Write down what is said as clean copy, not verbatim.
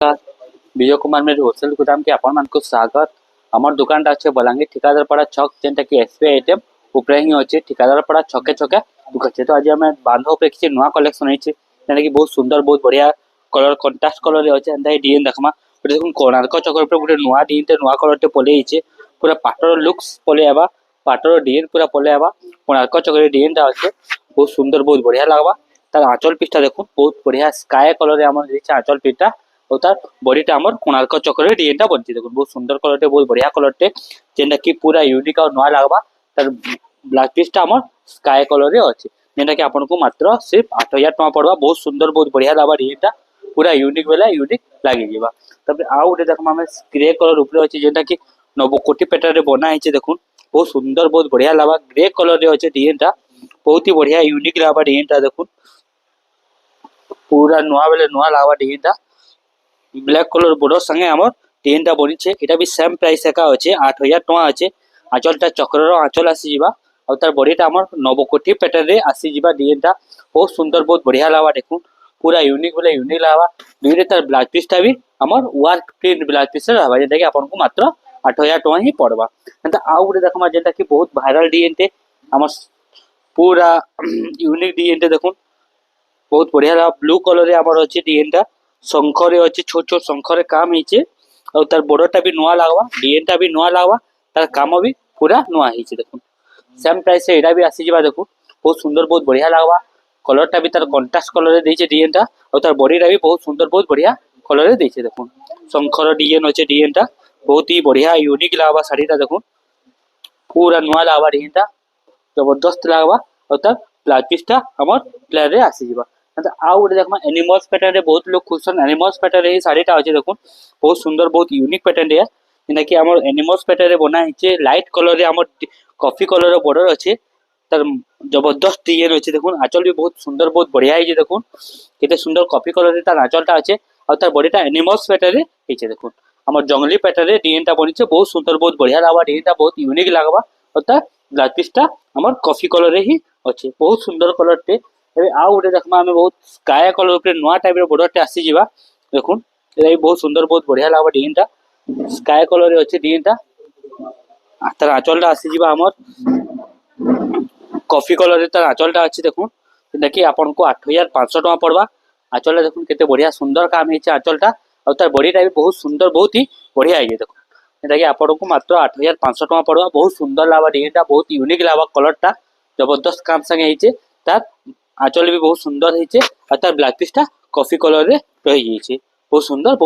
विजय कुमार मेरे होलसेल गोदाम के आपण मान स्वागत। आमर दुकान अच्छे बलांगीर ठिकादार पड़ा छक जेनटा कि एसबीआई एटीएम उपरे ही अच्छे ठिकादार पड़ा छके छके दुकान। तो आज आम बांध पे किसी नुआ कलेक्शन होती जेनटा कि बहुत सुंदर बहुत बढ़िया कलर कंट्रास्ट कलर अच्छे डिजाइन देखमा देखो कोणार्क चक्र पर गोटे नुआ डिजाइन नुआ कलर पले पूरा पाटर लुक्स पले आवा पाटर डिजाइन पूरा पले आवा कोणार्क चक्र डिजाइन अच्छे बहुत सुंदर बहुत बढ़िया लगवा। तार आंचल पीसटा देखो बहुत बढ़िया स्काई कलर आंचल पीसटा और तार बॉडीटा आमर कोणार्क चक्र डिजाइनटा बनती देखो बहुत सुंदर कलरटे बहुत बढ़िया कलरटे जेनटा कि पूरा यूनिक और नुआ लगवा। तार ब्लाउज पीसटा आमर स्काई कलर रे अछि जेनटा कि आपन को मात्र सिर्फ 8000 टका पड़वा। बहुत सुंदर बहुत बढ़िया लगवा डिजाइनटा पूरा यूनिक बेला यूनिक लागी जीवा। तबे आ उठे देखमा हम ग्रे कलर ऊपर अछि जेनटा कि 90 कोटी पेटर रे बना हिचे देखुन बहुत सुंदर बहुत बढ़िया लगवा। ग्रे कलर रे अछि डिजाइनटा बहुत ही बढ़िया यूनिक लगवा डिजाइनटा देखुन पूरा नुआ बेले नुआ लगवा डिजाइनटा ब्लैक कलर बॉर्डर संगे हमर डिजाइनटा बनी छे। एटा भी सेम प्राइस एका अछि 8000 टका अछि। आंचलटा चक्र रो आंचल आसी जीवा और तार बॉडीटा हमर 90 कोटी पेटर रे आसी जीवा डिजाइनटा बहुत सुंदर बहुत बढ़िया लगवा देखुन पूरा यूनिक बोले यूनिक लगवा। दुइरे तार ब्लाउज पीसटा भी हमर वर्क प्रिंट ब्लाउज पीस रहबा जेटा कि आपन को मात्र 8000 टका ही पड़वा। एंता आ उडे देखमा जेटा कि बहुत वायरल डिजाइन ते हमर पूरा यूनिक डिजाइन ते देखुन बहुत बढ़िया लगा। ब्लू कलर रे हमर अछि डिजाइनटा शंखरे अछि छोट छोट शंखरे काम हिचे और तार बॉर्डरटा भी नुआ लागवा डिजाइनटा भी नुआ लागवा तार काम भी पूरा नुआ हिचे देखुन सेम प्राइस से एडा भी आसी जीवा देखुन बहुत सुंदर बहुत बढ़िया लागवा। कलरटा भी तार कंट्रास्ट कलर रे देइचे डिजाइनटा और तार बॉडीटा भी बहुत सुंदर बहुत बढ़िया कलर रे देइचे देखुन शंखर डिजाइन अछि डिजाइनटा बहुत ही बढ़िया यूनिक लागवा। साड़ीटा देखुन पूरा नुआ लागवा डिजाइनटा जबरदस्त लागवा और तार ब्लाउज पीसटा हमर प्लेन रे आसी जीवा। आ उठे देखमा एनिमल्स पैटर्न रे बहुत लोग खुश छन एनिमल्स पैटर्न रे साड़ीटा अछि देखुन बहुत सुंदर बहुत यूनिक पैटर्न रे जेना कि हमर एनिमल्स पैटर्न रे बना हिचे लाइट कलर रे हमर कॉफी कलर रो बॉर्डर अछि तार जबरदस्त डिजाइन अछि देखुन आंचल भी बहुत सुंदर बहुत बढ़िया हिचे देखुन केते सुंदर कॉफी कलर रे तार आंचलटा अछि और तार बॉडीटा एनिमल्स पैटर्न रे हिचे देखुन हमर जंगली पैटर्न रे डिजाइनटा बनिছে बहुत सुंदर बहुत बढ़िया लागवा डिजाइनटा बहुत यूनिक लागवा और तार ब्लाउज पीसटा हमर कॉफी कलर रे ही अछि बहुत सुंदर कलर टे। ए आ उठे देखमा हमें बहुत स्काई कलर पे नवा टाइप रे बॉर्डर टे आसी जीवा देखुन ए बहुत सुंदर बहुत बढ़िया लागवा डिजाइनटा स्काई कलर रे अछि डिजाइनटा तार आंचलटा आसी जीवा हमर कॉफी कलर रे तार आंचलटा अछि देखुन देखि आपन को 8500 टका पड़वा। आंचलटा देखुन केते बढ़िया सुंदर काम हिचे आंचलटा और तार बॉडीटा भी बहुत सुंदर बहुत ही बढ़िया हिचे देखुन एटा कि आपन को मात्र 8500 टका पड़वा। बहुत सुंदर लागवा डिजाइनटा बहुत यूनिक लागवा कलरटा जबरदस्त काम संगे हिचे तार आंचल भी बहुत सुंदर हिचे और तार ब्लाउज पीसटा कॉफी कलर रे रही हिचे बहुत सुंदर बहुत